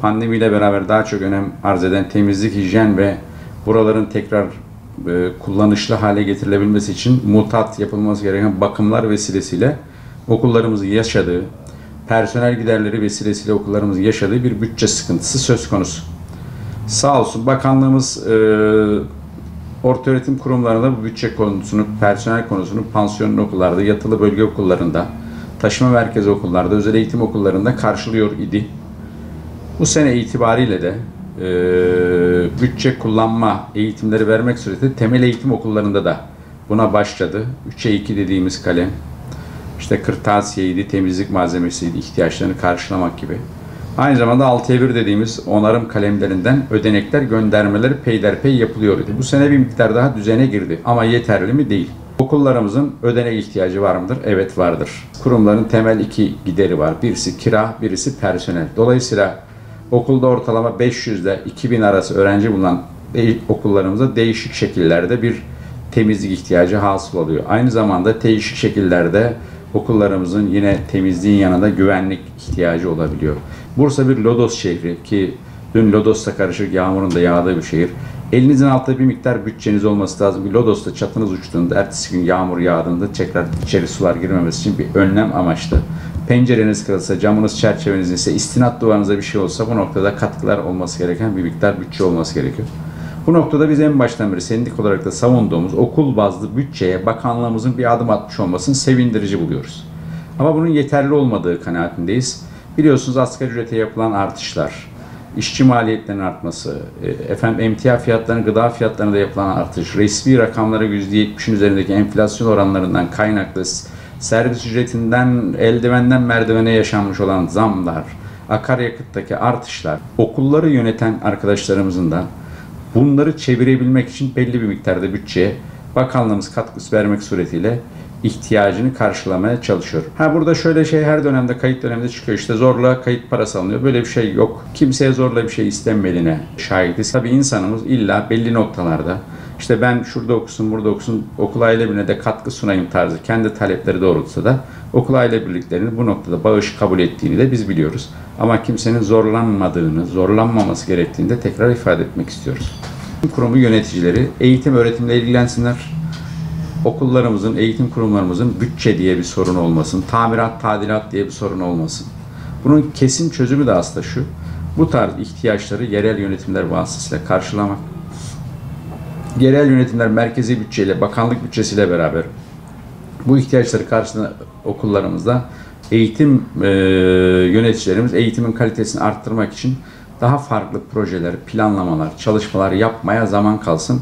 pandemiyle beraber daha çok önem arz eden temizlik, hijyen ve buraların tekrar kullanışlı hale getirilebilmesi için mutat yapılması gereken bakımlar vesilesiyle okullarımızın yaşadığı, personel giderleri vesilesiyle okullarımızın yaşadığı bir bütçe sıkıntısı söz konusu. Sağ olsun bakanlığımız ortaöğretim kurumlarında bu bütçe konusunu, personel konusunu pansiyonlu okullarda, yatılı bölge okullarında, taşıma merkezi okullarda, özel eğitim okullarında karşılıyor idi. Bu sene itibariyle de bütçe kullanma eğitimleri vermek suretiyle temel eğitim okullarında da buna başladı. 3'e 2 dediğimiz kalem, işte kırtasiyeydi, temizlik malzemesiydi, ihtiyaçlarını karşılamak gibi. Aynı zamanda 6'ya 1 dediğimiz onarım kalemlerinden ödenekler, göndermeleri peyderpey yapılıyor idi. Bu sene bir miktar daha düzene girdi ama yeterli mi? Değil. Okullarımızın ödenek ihtiyacı var mıdır? Evet vardır. Kurumların temel iki gideri var. Birisi kira, birisi personel. Dolayısıyla okulda ortalama 500 ile 2000 arası öğrenci bulunan okullarımızda değişik şekillerde bir temizlik ihtiyacı hasıl oluyor. Aynı zamanda değişik şekillerde okullarımızın yine temizliğin yanında güvenlik ihtiyacı olabiliyor. Bursa bir lodos şehri ki dün lodosla karışık yağmurun da yağdığı bir şehir. Elinizin altında bir miktar bütçeniz olması lazım. Bir lodosla çatınız uçtuğunda, ertesi gün yağmur yağdığında tekrar içeri sular girmemesi için bir önlem amaçlı. Pencereniz kırılsa, camınız, çerçeveniz ise, istinat duvarınıza bir şey olsa bu noktada katkılar olması gereken bir miktar bütçe olması gerekiyor. Bu noktada biz en baştan beri sendik olarak da savunduğumuz okul bazlı bütçeye bakanlığımızın bir adım atmış olmasını sevindirici buluyoruz. Ama bunun yeterli olmadığı kanaatindeyiz. Biliyorsunuz asgari ücrete yapılan artışlar, işçi maliyetlerinin artması, emtia fiyatlarının, gıda fiyatlarında yapılan artış, resmi rakamlara %70'in üzerindeki enflasyon oranlarından kaynaklı servis ücretinden eldivenden merdivene yaşanmış olan zamlar, akaryakıttaki artışlar, okulları yöneten arkadaşlarımızın da bunları çevirebilmek için belli bir miktarda bütçeye bakanlığımız katkısı vermek suretiyle ihtiyacını karşılamaya çalışıyor. Burada şöyle şey her dönemde, kayıt döneminde çıkıyor, işte zorla kayıt parası alınıyor. Böyle bir şey yok. Kimseye zorla bir şey istenmediğine şahidiz. Tabii insanımız illa belli noktalarda işte ben şurada okusun, burada okusun, okul aile birliğine de katkı sunayım tarzı kendi talepleri doğrultusunda da okul aile birliklerinin bu noktada bağış kabul ettiğini de biz biliyoruz. Ama kimsenin zorlanmadığını, zorlanmaması gerektiğini de tekrar ifade etmek istiyoruz. Kurumu yöneticileri eğitim öğretimle ilgilensinler. Okullarımızın, eğitim kurumlarımızın bütçe diye bir sorun olmasın, tamirat, tadilat diye bir sorun olmasın. Bunun kesin çözümü de aslında şu, bu tarz ihtiyaçları yerel yönetimler vasıtasıyla karşılamak. Yerel yönetimler merkezi bütçeyle, bakanlık bütçesiyle beraber bu ihtiyaçları karşılayan okullarımızda eğitim yöneticilerimiz eğitimin kalitesini arttırmak için daha farklı projeler, planlamalar, çalışmalar yapmaya zaman kalsın.